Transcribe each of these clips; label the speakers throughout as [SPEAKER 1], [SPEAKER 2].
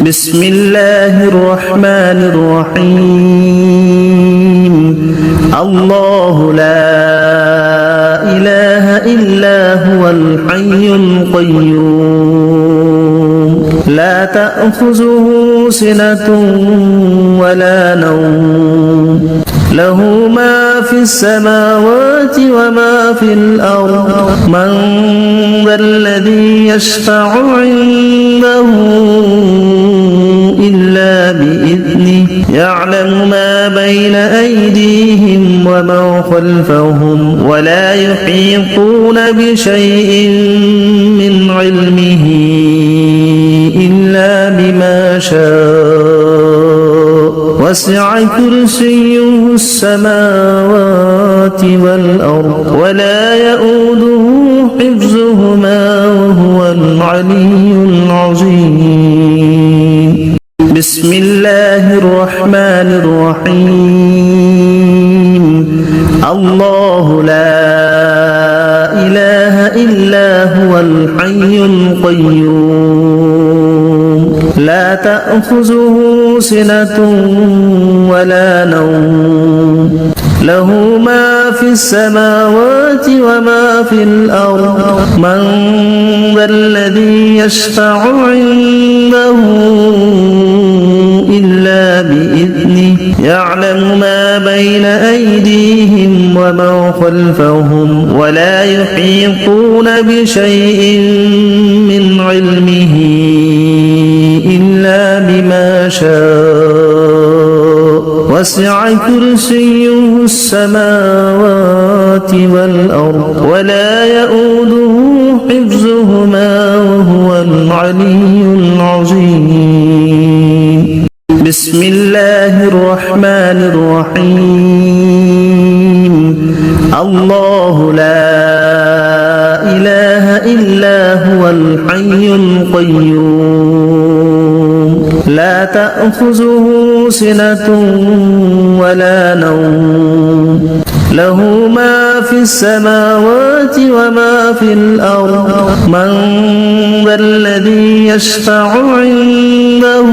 [SPEAKER 1] بسم الله الرحمن الرحيم الله لا إله إلا هو الحي القيوم لا تأخذه سنة ولا نوم له ما في السماوات وما في الأرض من ذا الذي يشفع عنده إلا بإذنه يعلم ما بين أيديهم وما خلفهم ولا يحيطون بشيء من علمه إلا بما شاء وسع كرسيه السماوات والأرض ولا يؤوده حفظهما وهو العلي العظيم بسم الله الرحمن الرحيم الله لا إله إلا هو الحي القيوم لا تأخذه سنة ولا نوم له ما في السماوات وما في الأرض من ذا الذي يشفع عنده إلا بإذنه يعلم ما بين أيديهم وما خلفهم ولا يحيطون بشيء من علمه إلا بما شاء وسع كرسيه السماوات والأرض ولا يؤوده حفظهما وهو العلي العظيم بسم الله الرحمن الرحيم الله لا إله إلا هو الحي القيوم لا تأخذه سنة ولا نوم له ما في السماوات وما في الأرض من ذا الذي يشفع عنده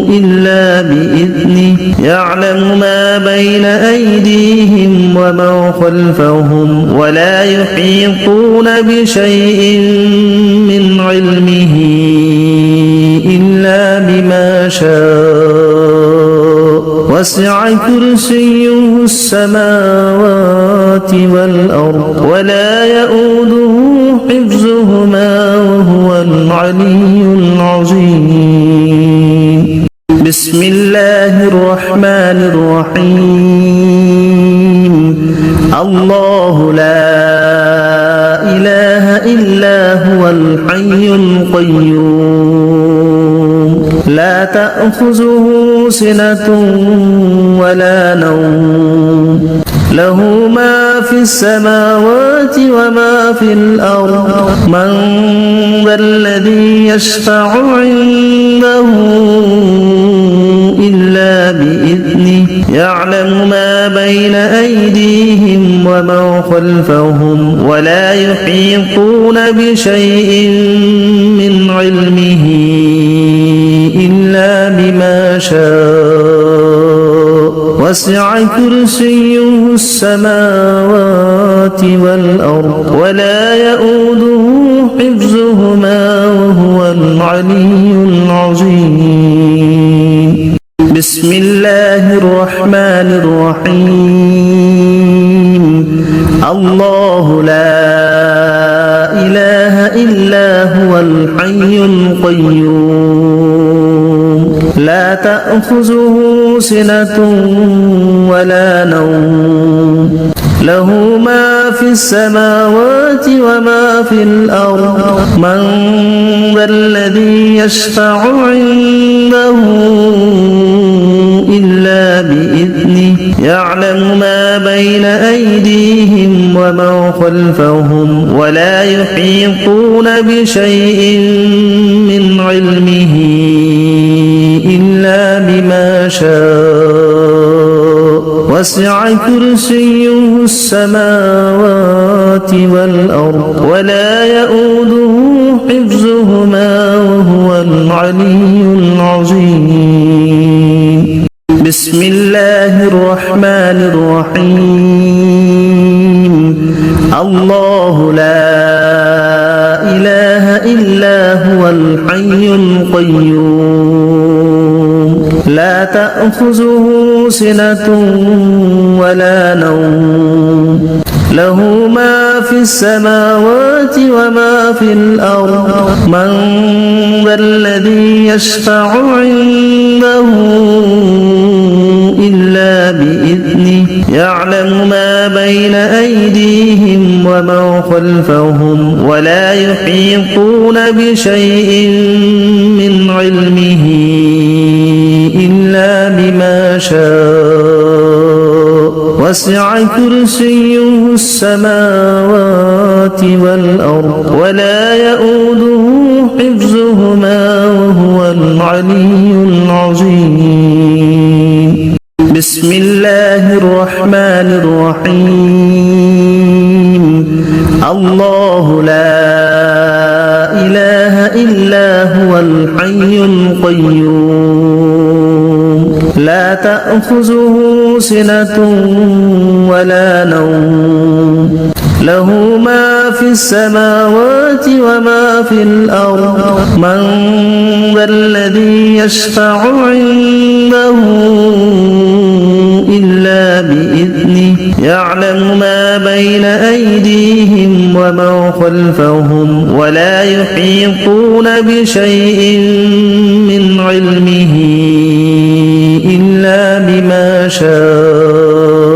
[SPEAKER 1] إلا بإذنه يعلم ما بين أيديهم وما خلفهم ولا يحيطون بشيء من علمه إلا بما شاء وسع كرسيه السماوات والأرض ولا يؤوده حفظهما وهو العلي العظيم بسم الله الرحمن الرحيم الله لا إله إلا هو الحي القيوم لا تأخذه سنة ولا نوم له ما في السماوات وما في الأرض من ذا الذي يشفع عنده إلا بإذنه يعلم ما بين أيديهم وما خلفهم ولا يحيطون بشيء من علمه إلا بما شاء وسع كرسيه السماوات والأرض ولا يؤوده حفظهما وهو العلي العظيم بسم الله الرحمن الرحيم الله لا إله إلا هو الحي القيوم لا تأخذه سنة ولا نوم له ما في السماوات وما في الأرض من ذا الذي يشفع عنده إلا بإذنه يعلم ما بين أيديهم وما خلفهم ولا يحيطون بشيء من علمه إلا بما شاء وسع كرسيه السماوات والأرض ولا يؤوده حفظهما وهو العلي العظيم. بسم الله الرحمن الرحيم. الله لا إله إلا هو الحي القيوم لا تأخذه سنة ولا نوم له ما في السماوات وما في الأرض من ذا الذي يشفع عنده إلا بإذنه يعلم ما بين أيديهم وما خلفهم ولا يحيطون بشيء من علمه إلا بما شاء وسع كرسيه السماوات والأرض ولا يؤوده حفظهما وهو العلي العظيم. بسم الله الرحمن الرحيم. الله لا إله إلا هو الحي القيوم لا تأخذه سنة ولا نوم له ما في السماوات وما في الأرض من ذا الذي يشفع عنده إلا بإذنه يعلم ما بين أيديهم وما خلفهم ولا يحيطون بشيء من علمه إلا بما شاء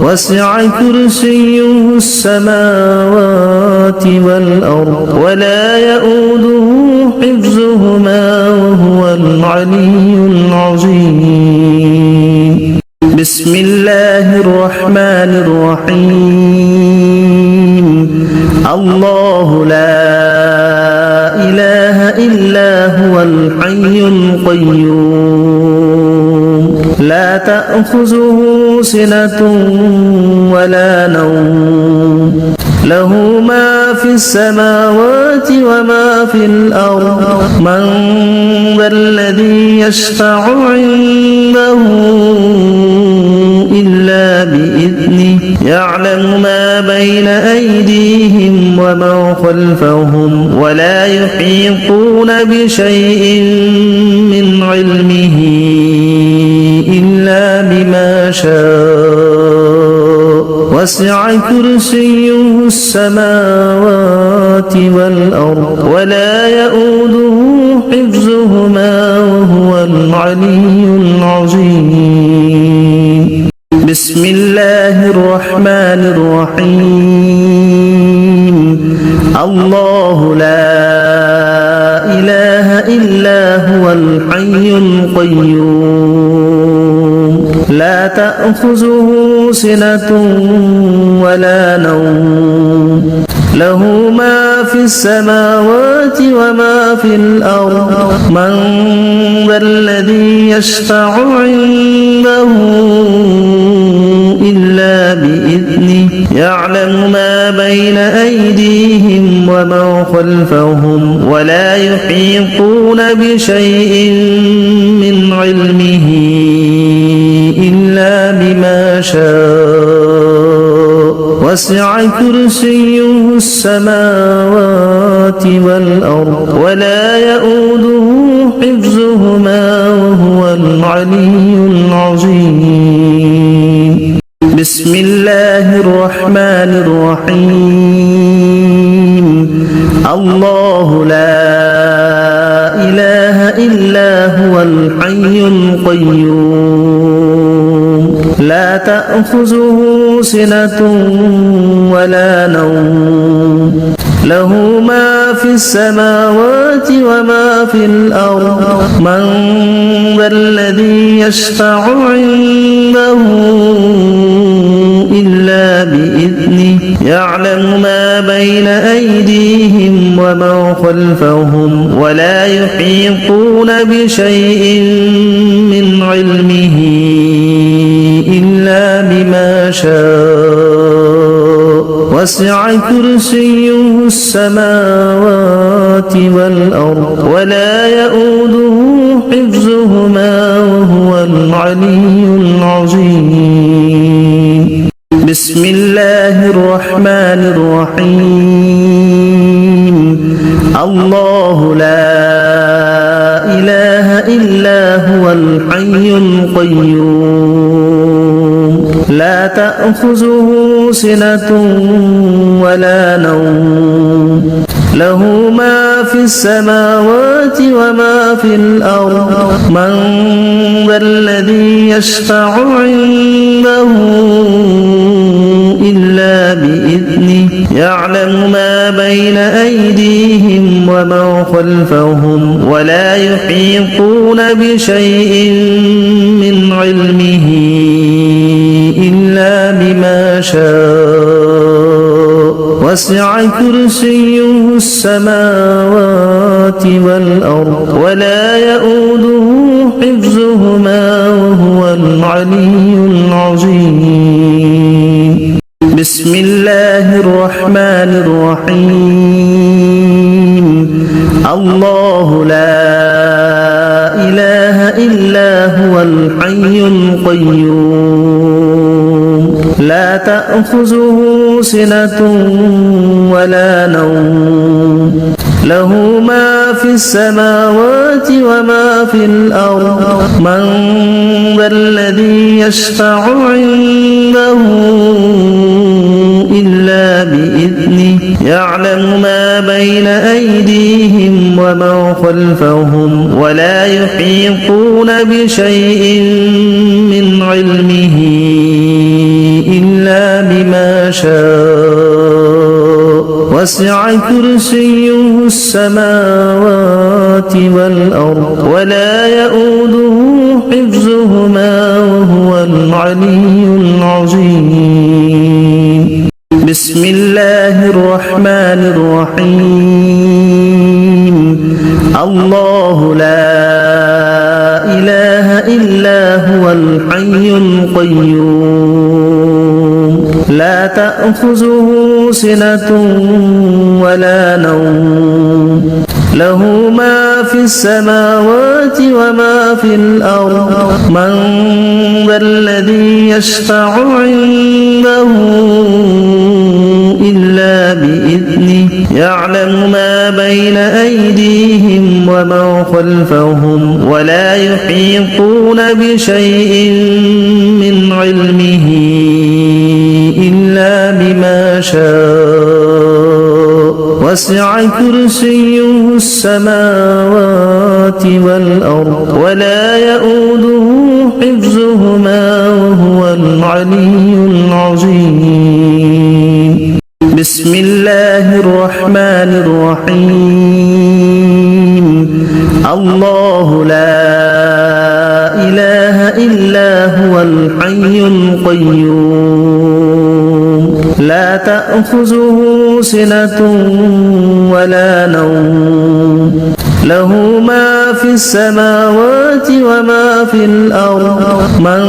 [SPEAKER 1] وسع كرسيه السماوات والأرض ولا يؤوده حفظهما وهو العلي العظيم. بسم الله الرحمن الرحيم. الله لا إله إلا هو الحي القيوم لا تأخذه سنة ولا نوم له ما في السماوات وما في الأرض من ذا الذي يشفع عنده إلا بإذنه يعلم ما بين أيديهم وما خلفهم ولا يحيطون بشيء من علمه إلا بما شاء وسع كرسيه السماوات والأرض ولا يؤوده حفظهما وهو العلي العظيم. بسم الله الرحمن الرحيم. الله لا إله إلا هو الحي القيوم لا تأخذه سنة ولا نوم له ما في السماوات وما في الأرض من ذا الذي يشفع عنده إلا بإذنه يعلم ما بين أيديهم وما خلفهم ولا يحيطون بشيء من علمه إلا بما شاء وسع كرسيه السماوات والأرض ولا يؤوده حفظهما وهو العلي العظيم. بسم الله الرحمن الرحيم. الله لا إله إلا هو الحي القيوم لا تأخذه سنة ولا نوم له ما في السماوات وما في الأرض من ذا الذي يشفع عنده إلا بإذنه يعلم ما بين أيديهم وما خلفهم ولا يحيطون بشيء من علمه إلا بما شاء وسع كرسيه السماوات والأرض ولا يؤوده حفظهما وهو العلي العظيم. بسم الله الرحمن الرحيم. الله لا إله إلا هو الحي القيوم لا تأخذه سنة ولا نوم له ما في السماوات وما في الأرض من ذا الذي يشفع عنده إلا بإذنه يعلم ما بين أيديهم وما خلفهم ولا يحيطون بشيء من علمه إلا بما شاء وسع كرسيه السماوات والأرض ولا يؤوده حفظهما وهو العلي العظيم. بسم الله الرحمن الرحيم. الله لا إله إلا هو الحي القيوم لا تأخذه سنة ولا نوم له ما في السماوات وما في الأرض من ذا الذي يشفع عنده إلا بإذنه يعلم ما بين أيديهم وما خلفهم ولا يحيطون بشيء من علمه إلا بما شاء وسع كرسيه السماوات والأرض ولا يؤوده حفظهما وهو العلي العظيم. بسم الله الرحمن الرحيم. الله لا إله إلا هو الحي القيوم لا تأخذه سنة ولا نوم له ما في السماوات وما في الأرض من ذا الذي يشفع عنده إلا بإذنه يعلم ما بين أيديهم وما خلفهم ولا يحيطون بشيء من علمه إلا بما شاء وسع كرسيه السماوات والأرض ولا يؤوده حفظهما وهو العلي العظيم. بسم الله الرحمن الرحيم. الله لا إله إلا هو الحي القيوم لا تأخذه سنة ولا نوم له ما في السماوات وما في الأرض من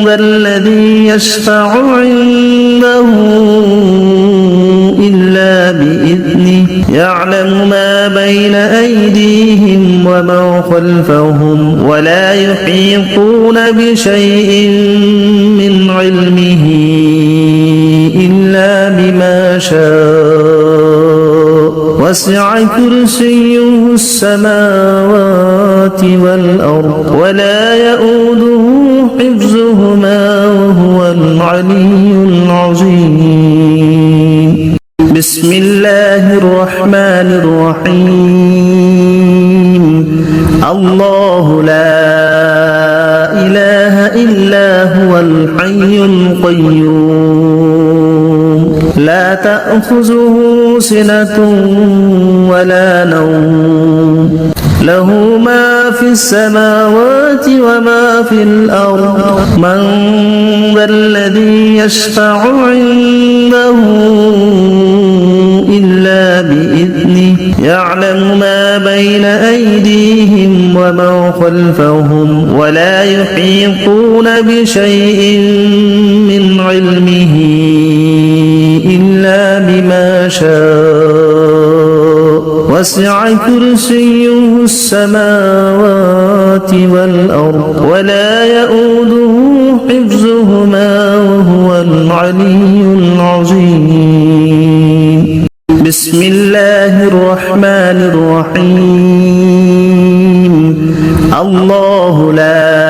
[SPEAKER 1] ذا الذي يشفع عنده إلا بإذنه يعلم ما بين أيديهم وما خلفهم ولا يحيطون بشيء من علمه إلا بما شاء وسع كرسيه السماوات والأرض ولا يؤوده حفظهما وهو العلي العظيم. بسم الله الرحمن الرحيم. الله لا إله إلا هو الحي القيوم لا تأخذه سنة ولا نوم له ما في السماوات وما في الأرض من ذا الذي يشفع عنده إلا بإذنه يعلم ما بين أيديهم وما خلفهم ولا يحيطون بشيء من علمه إلا بما شاء وسع كرسيه السماوات والأرض ولا يؤوده حفظهما وهو العلي العظيم بسم الله الرحمن الرحيم الله لا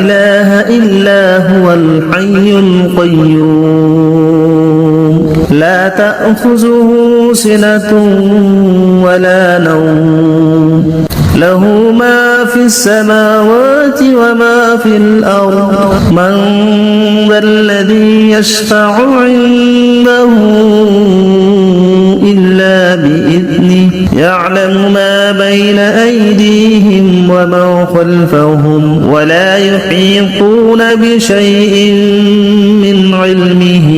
[SPEAKER 1] إله إلا هو الحي القيوم لا تأخذه سنة ولا نوم له ما في السماوات وما في الأرض من ذا الذي يشفع عنده إلا بإذنه يعلم ما بين أيديهم وما خلفهم ولا يحيطون بشيء من علمه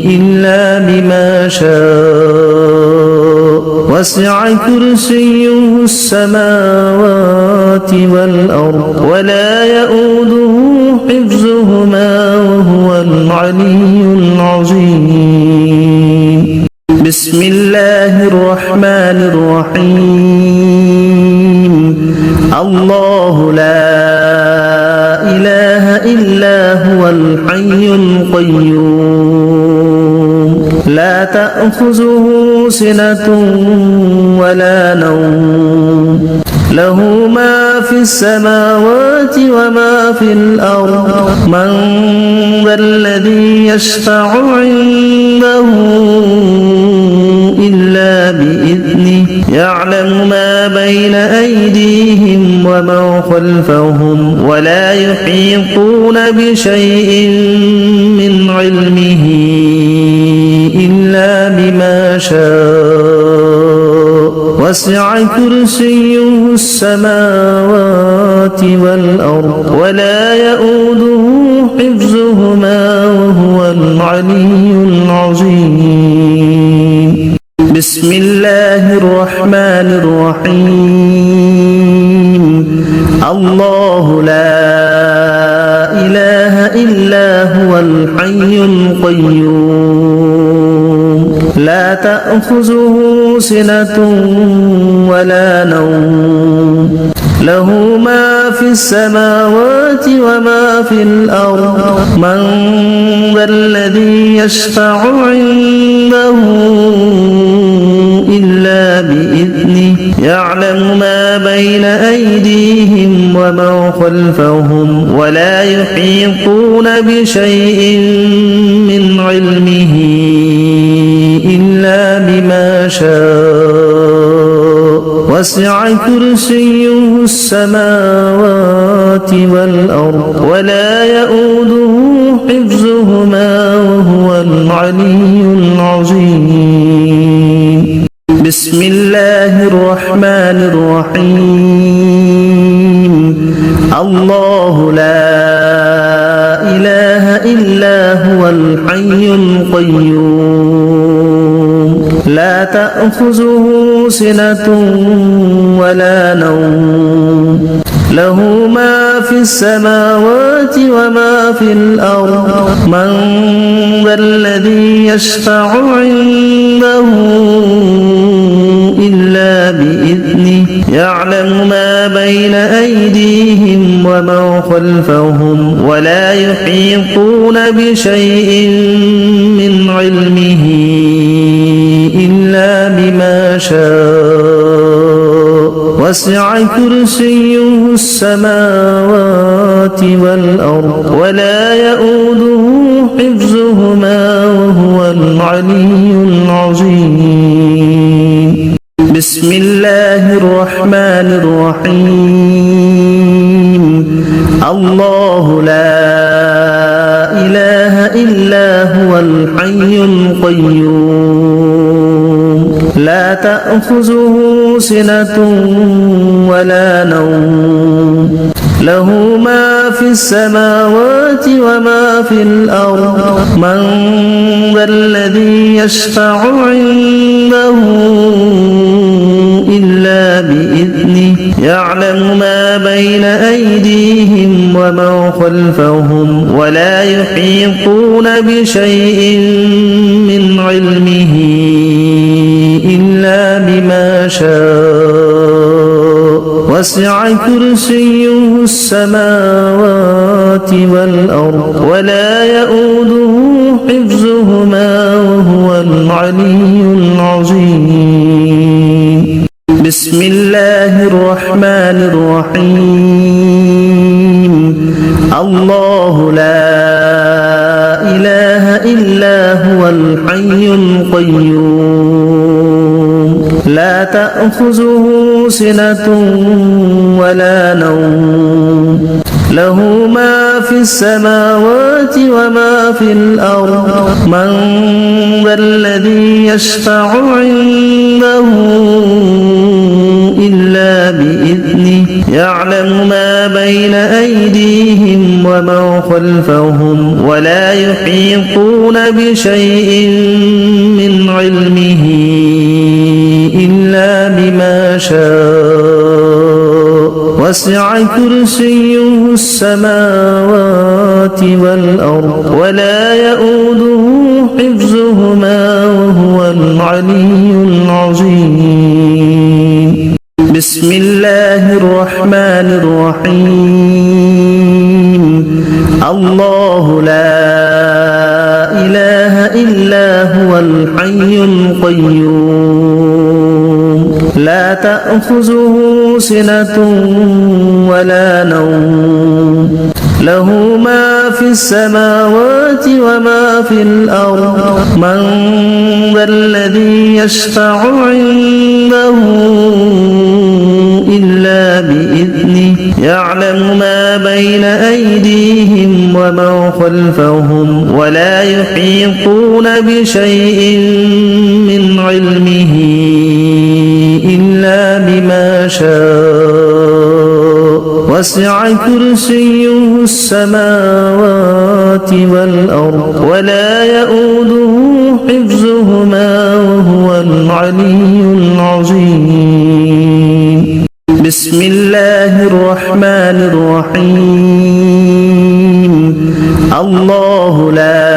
[SPEAKER 1] إلا بما شاء وسع كرسيه السماوات والأرض ولا يؤوده حفظهما وهو العلي العظيم بسم الله الرحمن الرحيم الله لا إله إلا هو الحي القيوم لا تأخذه سنة ولا نوم له ما في السماوات وما في الأرض من ذا الذي يشفع عنده إلا بإذنه يعلم ما بين أيديهم وما خلفهم ولا يحيطون بشيء من علمه إلا بما شاء وسع كرسيه السماوات والأرض ولا يؤوده حفظهما وهو العلي العظيم بسم الله الرحمن الرحيم الله لا إله إلا هو الحي القيوم لا تأخذه سنة ولا نوم له ما في السماوات وما في الأرض من ذا الذي يشفع عنده إلا بإذنه يعلم ما بين أيديهم وما خلفهم ولا يحيطون بشيء من علمه إلا بما شاء وسع كرسيه السماوات والأرض ولا يؤوده حفظهما وهو العلي العظيم بسم الله الرحمن الرحيم الله لا إله إلا هو الحي القيوم لا تأخذه سنة ولا نوم له ما في السماوات وما في الأرض من ذا الذي يشفع عنده إلا بإذنه يعلم ما بين أيديهم وما خلفهم ولا يحيطون بشيء من علمه إلا بما شاء وسع كرسيه السماوات والأرض ولا يؤوده حفظهما وهو العلي العظيم بسم الله الرحمن الرحيم الله لا إله إلا هو الحي القيوم لا تأخذه سنة ولا نوم له ما في السماوات وما في الأرض من ذا الذي يشفع عنده إلا بإذنه يعلم ما بين أيديهم وما خلفهم ولا يحيطون بشيء من علمه إلا وسع كرسيه السماوات والأرض ولا يؤوده حفظهما وهو العلي العظيم بسم الله الرحمن الرحيم الله لا إله إلا هو الحي القيوم لا تأخذه سنة ولا نوم له ما في السماوات وما في الأرض من ذا الذي يشفع عنده إلا بإذنه يعلم ما بين أيديهم وما خلفهم ولا يحيطون بشيء من علمه إلا بما شاء وسع كرسيه السماوات والأرض ولا يؤوده حفظهما وهو العلي العظيم بسم الله الرحمن الرحيم الله لا إله إلا هو الحي القيوم لا تأخذه سنة ولا نوم له ما في السماوات وما في الأرض من ذا الذي يشفع عنده إلا بإذنه يعلم ما بين أيديهم وما خلفهم ولا يحيطون بشيء من علمه إلا بما شاء وسع كرسيه السماوات والأرض ولا يؤوده حفظهما وهو العلي العظيم بسم الله الرحمن الرحيم الله لا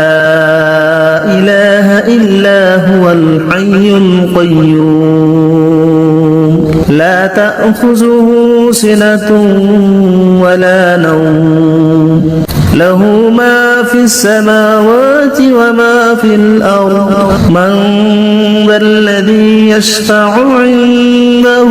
[SPEAKER 1] إله إلا هو الحي القيوم لا تأخذه سنة ولا نوم له ما في السماوات وما في الأرض من ذا الذي يشفع عنده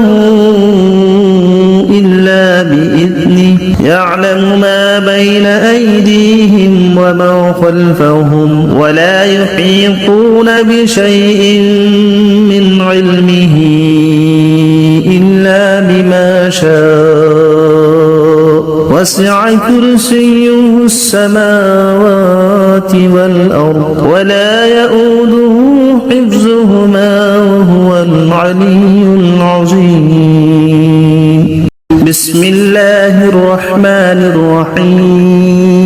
[SPEAKER 1] إلا بإذنه يعلم ما بين أيديهم وما خلفهم ولا يحيطون بشيء من علمه إلا بما شاء وسع كرسيه السماوات والأرض ولا يؤوده حفظهما وهو العلي العظيم بسم الله الرحمن الرحيم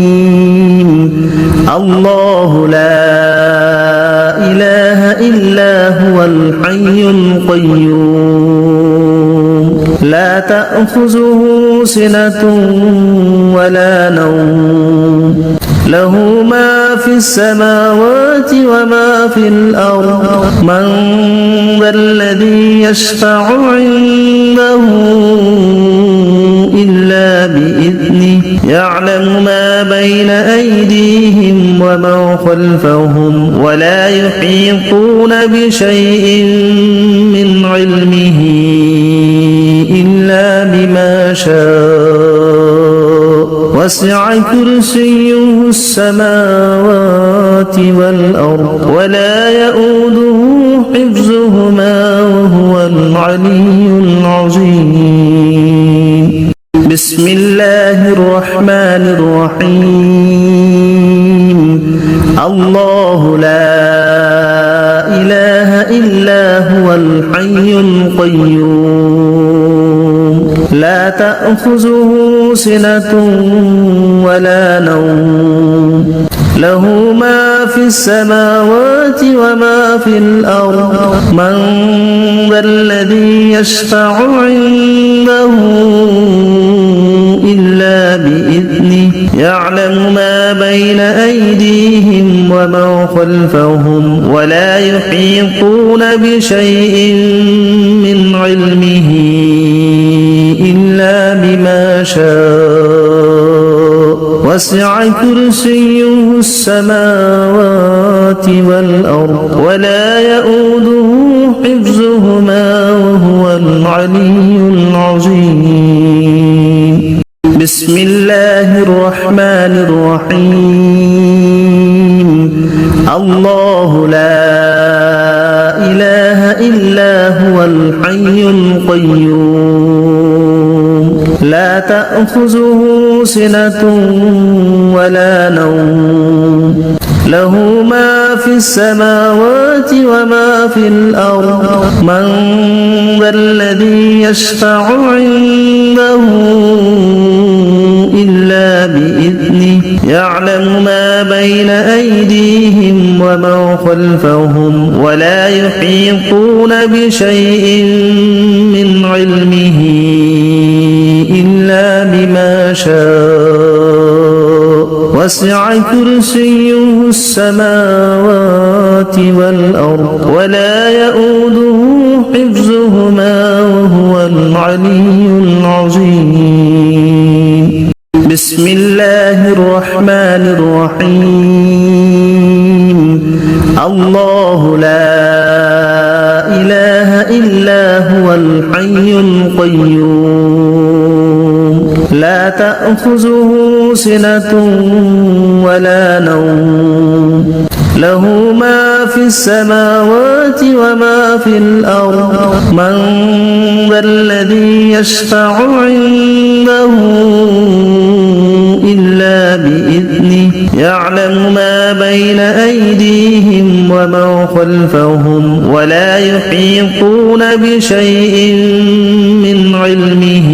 [SPEAKER 1] الله لا إله إلا هو الحي القيوم لا تأخذه سنة ولا نوم له ما في السماوات وما في الأرض من ذا الذي يشفع عنده إلا بإذنه يعلم ما بين أيديهم وما خلفهم ولا يحيطون بشيء من علمه إلا بما شاء وسع كرسيه السماوات والأرض ولا يؤوده حفظهما وهو العلي العظيم بسم الله الرحمن الرحيم الله لا إله إلا هو الحي القيوم لا تأخذه سنة ولا نوم له ما في السماوات وما في الأرض من ذا الذي يشفع عنده إلا بإذنه يعلم ما بين أيديهم وما خلفهم ولا يحيطون بشيء من علمه إلا وسع كرسيه السماوات والأرض ولا يؤوده حفظهما وهو العلي العظيم بسم الله الرحمن الرحيم الله لا إله إلا هو الحي القيوم لا تأخذه سنة ولا نوم له ما في السماوات وما في الأرض من ذا الذي يشفع عنده إلا بإذنه يعلم ما بين أيديهم وما خلفهم ولا يحيطون بشيء من علمه إلا بما شاء وسع كرسيه السماوات والأرض ولا يؤوده حفظهما وهو العلي العظيم بسم الله الرحمن الرحيم الله لا إله إلا هو الحي القيوم لا تأخذه سنة ولا نوم له ما في السماوات وما في الأرض من ذا الذي يشفع عنده إلا بإذنه يعلم ما بين أيديهم وما خلفهم ولا يحيطون بشيء من علمه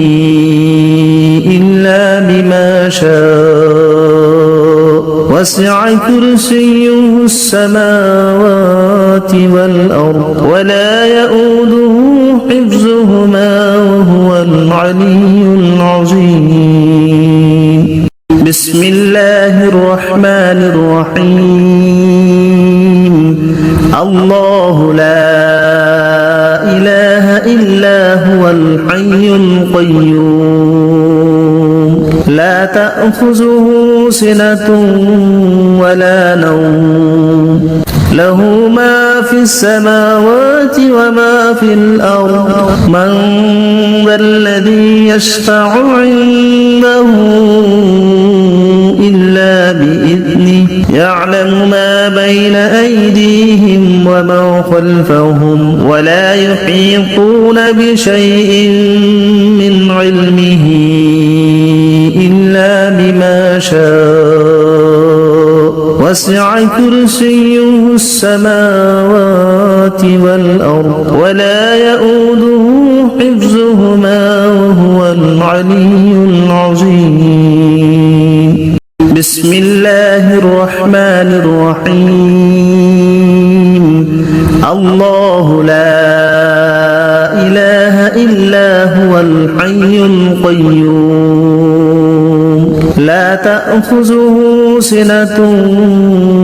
[SPEAKER 1] إلا بما شاء وسع كرسيه السماوات والأرض ولا يؤوده حفظهما وهو العلي العظيم بسم الله الرحمن الرحيم الله لا إله إلا هو الحي القيوم لا تأخذه سنة ولا نوم له ما في السماوات وما في الأرض من ذا الذي يشفع عنده إلا بإذنه يعلم ما بين أيديهم وما خلفهم ولا يحيطون بشيء من علمه إلا بما شاء وسع كرسيه السماوات والأرض ولا يؤوده حفظهما وهو العلي العظيم بسم الله الرحمن الرحيم الله لا إله إلا هو الحي القيوم لا تأخذه سنة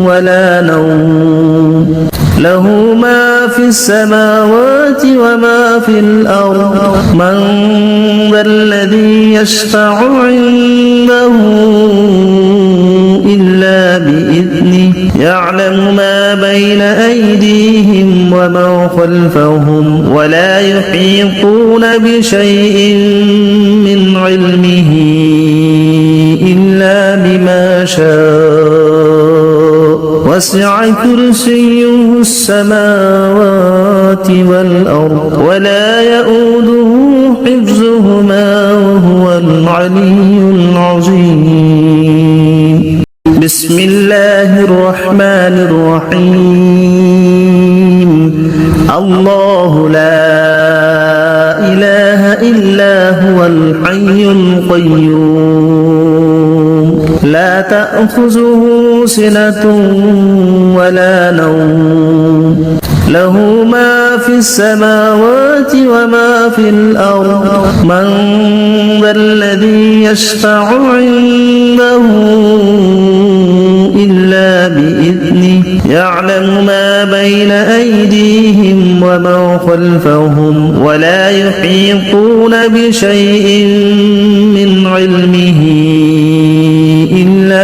[SPEAKER 1] ولا نوم له ما في السماوات وما في الأرض من ذا الذي يشفع عنده إلا بإذنه يعلم ما بين أيديهم وما خلفهم ولا يحيطون بشيء من علمه إلا بما شاء وسع كرسيه السماوات والأرض ولا يؤوده حفظهما وهو العلي العظيم بسم الله الرحمن الرحيم الله لا إله إلا هو الحي القيوم لا تأخذه سنة ولا نوم له ما في السماوات وما في الأرض من ذا الذي يشفع عنده إلا بإذنه يعلم ما بين أيديهم وما خلفهم ولا يحيطون بشيء من علمه إلا بما شاء وسع كرسيه السماوات والأرض ولا يؤوده حفظهما وهو العلي العظيم بسم الله الرحمن الرحيم الله لا إله إلا هو الحي القيوم لا تأخذه سنة ولا نوم له ما في السماوات وما في الأرض من ذا الذي يشفع عنده إلا بإذنه يعلم ما بين أيديهم وما خلفهم ولا يحيطون بشيء من علمه إلا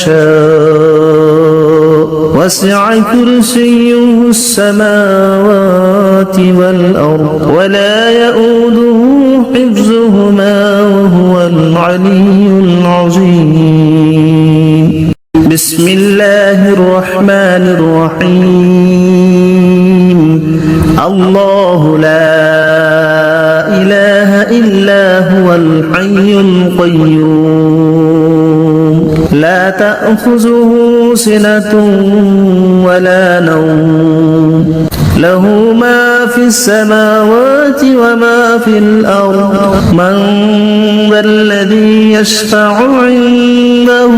[SPEAKER 1] شاء وسع كرسيه السماوات والأرض ولا يؤوده حفظهما وهو العلي العظيم. بسم الله الرحمن الرحيم. الله لا إله إلا هو الحي القيوم لا تأخذه سنة ولا نوم له ما في السماوات وما في الأرض من ذا الذي يشفع عنده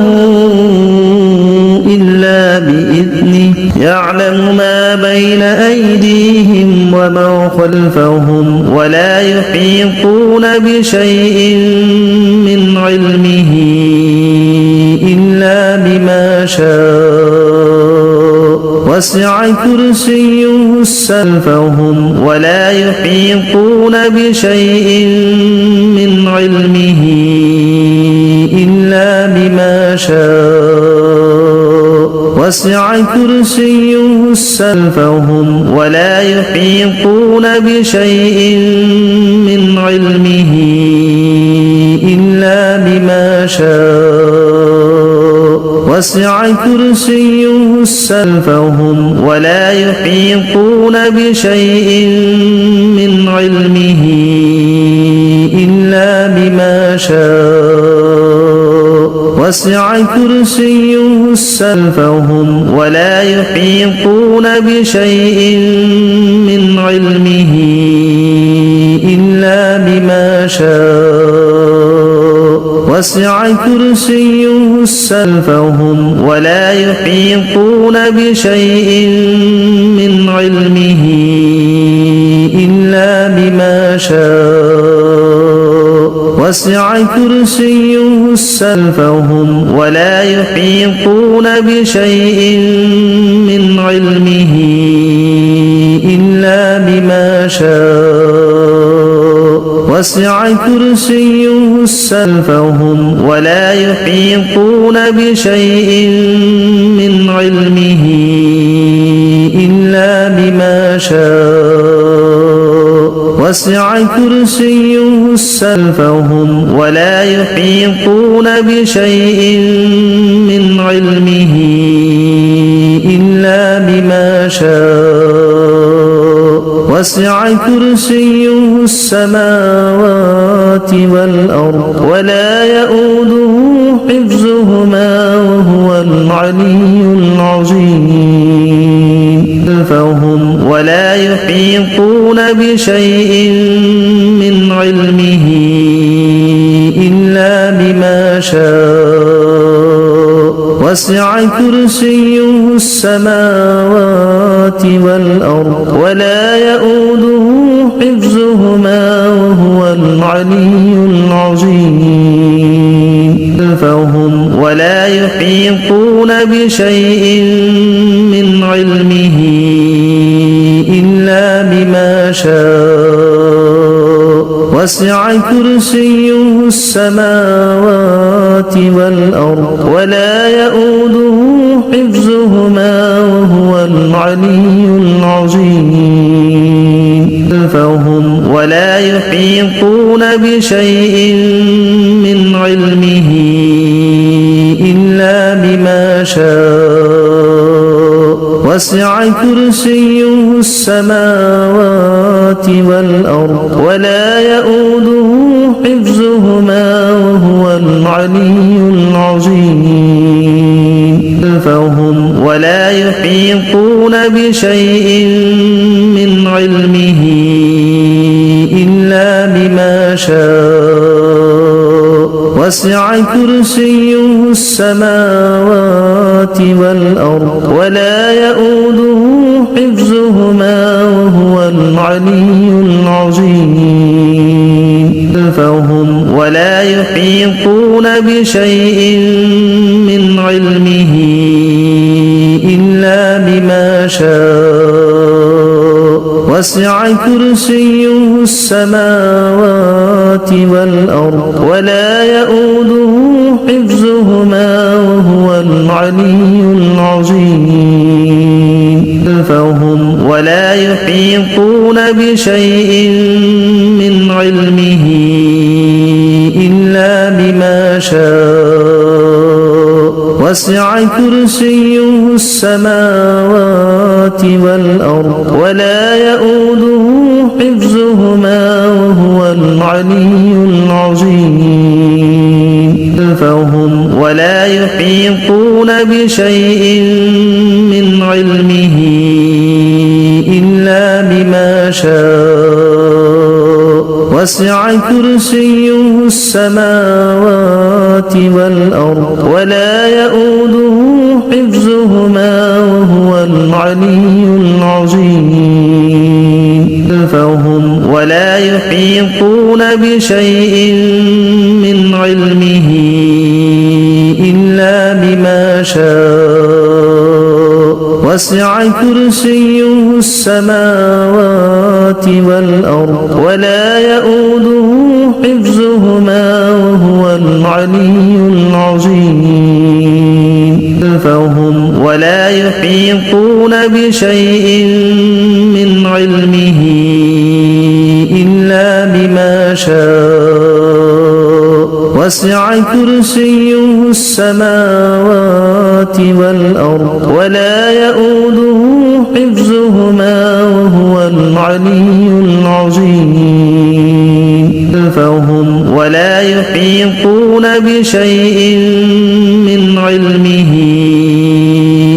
[SPEAKER 1] إلا بإذنه يعلم ما بين أيديهم وما خلفهم ولا يحيطون بشيء من علمه إلا بما شاء وسع كرسيه السماوات ولا يحيطون بشيء من علمه إلا بما شاء وسع كرسيه السماوات ولا يحيطون بشيء من علمه إلا بما شاء وسع كرسيه السماوات ولا يحيطون بشيء من علمه إلا بما شاء وسع كرسيه السماوات ولا يحيطون بشيء من علمه إلا بما شاء وسع كرسيه السماوات ولا يحيطون بشيء من علمه إلا بما شاء وسع كرسيه السماوات ولا يحيطون بشيء من علمه إلا بما شاء وسع كرسيه السماوات ولا يحيطون بشيء من علمه إلا بما شاء وسع كرسيه السماوات ولا يحيطون بشيء من علمه إلا بما شاء وسع كرسيه السماوات والأرض ولا يؤوده حفظهما وهو العلي العظيم. ولا يحيطون بشيء من علمه إلا بما شاء وسع كرسيه السماوات والأرض ولا يؤوده حفظهما وهو العلي العظيم. ولا يحيطون بشيء من علمه إلا بما شاء وسع كرسيه السماوات والأرض ولا يؤوده حفظهما وهو العلي العظيم. ولا يحيطون بشيء من علمه إلا بما شاء وسع كرسيه السماوات والأرض ولا يؤوده حفظهما وهو العلي العظيم. ولا يحيطون بشيء من علمه إلا بما شاء وسع كرسيه السماوات والأرض ولا يؤوده حفظهما وهو العلي العظيم. ولا يحيطون بشيء من علمه إلا بما شاء وسع كرسيه السماوات والأرض ولا يؤوده حفظهما وهو العلي العظيم فهم ولا يحيطون بشيء من علمه إلا بما شاء وسع كرسيه السماوات والأرض ولا يؤوده حفظهما وهو العلي العظيم فهم ولا يحيطون بشيء من علمه إلا بما شاء وسع كرسيه السماوات والأرض ولا يؤوده حفظهما وهو العلي العظيم فهم ولا يحيطون بشيء من علمه إلا بما شاء وسع كرسيه السماوات والأرض ولا يؤوده حفظهما وهو العلي العظيم فهم ولا يحيطون بشيء من علمه إلا بما شاء وسع كرسيه السماوات والأرض ولا يؤوده حفظهما وهو العلي العظيم فهم ولا يحيطون بشيء من علمه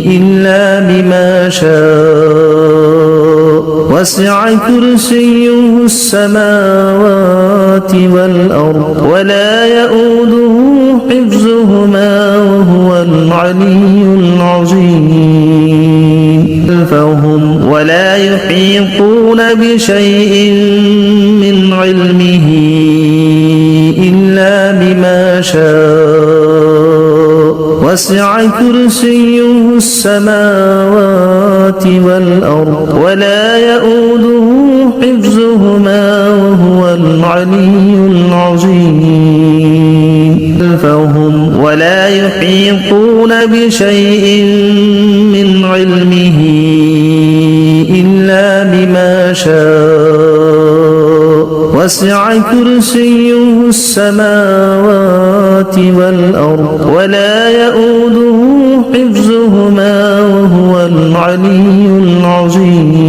[SPEAKER 1] إلا بما شاء وسع كرسيه السماوات والأرض ولا يؤوده حفظهما وهو العلي العظيم فهم ولا يحيطون بشيء من علمه إلا بما شاء وسع كرسيه السماوات والأرض ولا يؤوده حفظهما وهو العلي العظيم فهم ولا يحيطون بشيء من علمه إلا بما شاء وسع كرسيه السماوات والأرض ولا يؤوده حفظهما وهو العلي العظيم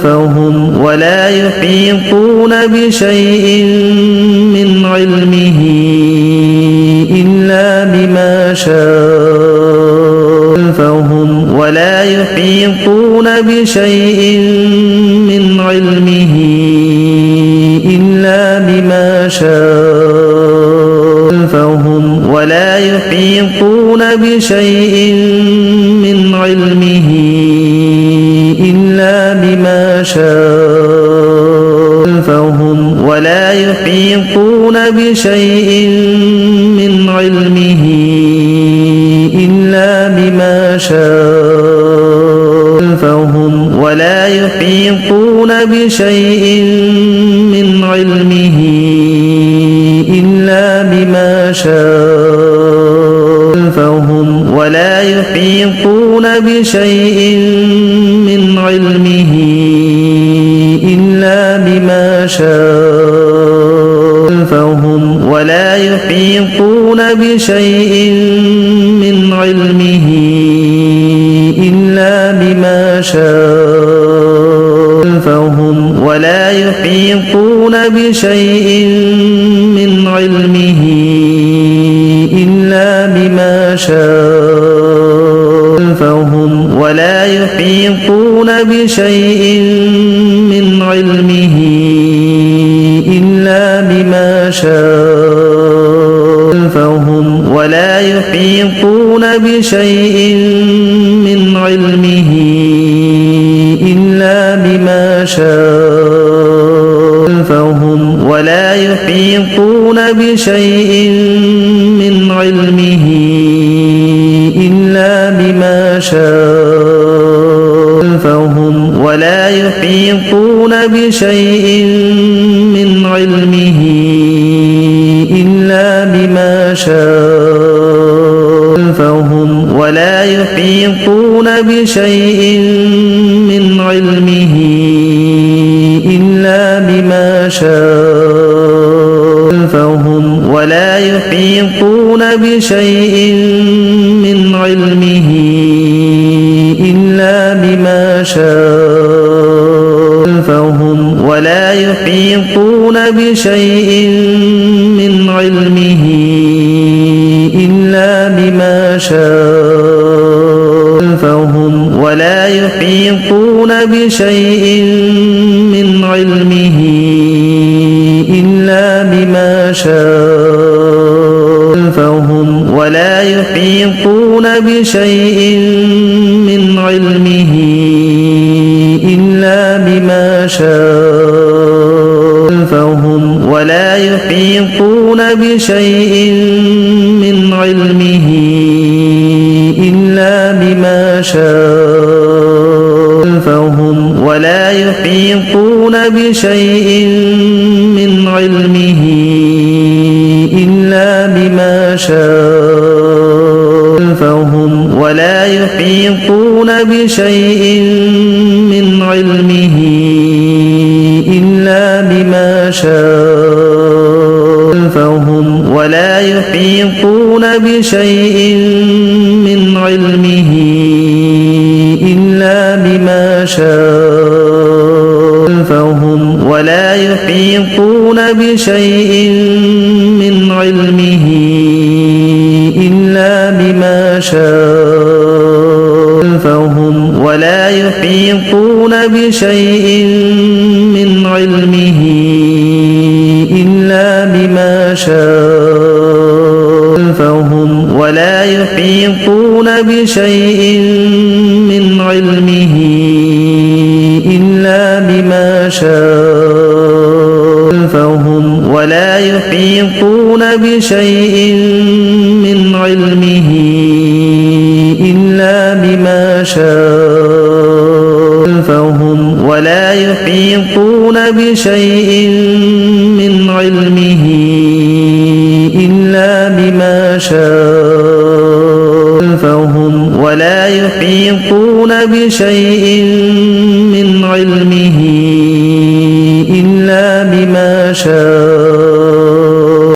[SPEAKER 1] فهم ولا يحيطون بشيء من علمه إلا بما شاء فهم ولا يحيطون بشيء من علمه إلا بما شاء فهم ولا يحيطون بشيء من علمه إلا بما شاء فهم ولا يحيطون بشيء من علمه إلا بما شاء فهم ولا يحيطون بشيء من علمه إلا بما شاء فهم ولا يحيطون بشيء من علمه إلا بما شاء فهم ولا يحيطون بشيء من علمه إلا بما شاء فهم ولا يحيطون بشيء من علمه إلا بما شاء فهم ولا يحيطون بشيء من علمه إلا بما شاء فهم ولا يحيطون بشيء من علمه إلا بما شاء فهم ولا يحيطون بشيء من علمه إلا بما شاء فهم ولا يحيطون بشيء من علمه إلا بما شاء بشيء من علمه إلا بما شاء فهم ولا يحيطون بشيء من علمه إلا بما شاء فهم ولا يحيطون بشيء من علمه إلا بما شاء فهم ولا يحيطون بشيء من علمه إلا بما شاء فهم ولا يحيطون بشيء من علمه إلا بما شاء فهم ولا يحيطون بشيء من علمه إلا بما شاء فهم ولا يحيطون بشيء من علمه إلا بما شاء فهم ولا يحيطون بشيء من علمه إلا بما شاء فهم ولا يحيطون بشيء من علمه إلا بما شاء فهم ولا يحيطون بشيء من علمه إلا بما شاء فهم ولا يحيطون بشيء من علمه إلا بما شاء فهم ولا يحيطون بشيء من علمه إلا بما شاء فهم ولا يحيطون بشيء من علمه إلا بما شاء فهم ولا يحيطون بشيء من علمه إلا بما شاء فهم ولا يحيطون بشيء من علمه إلا بما شاء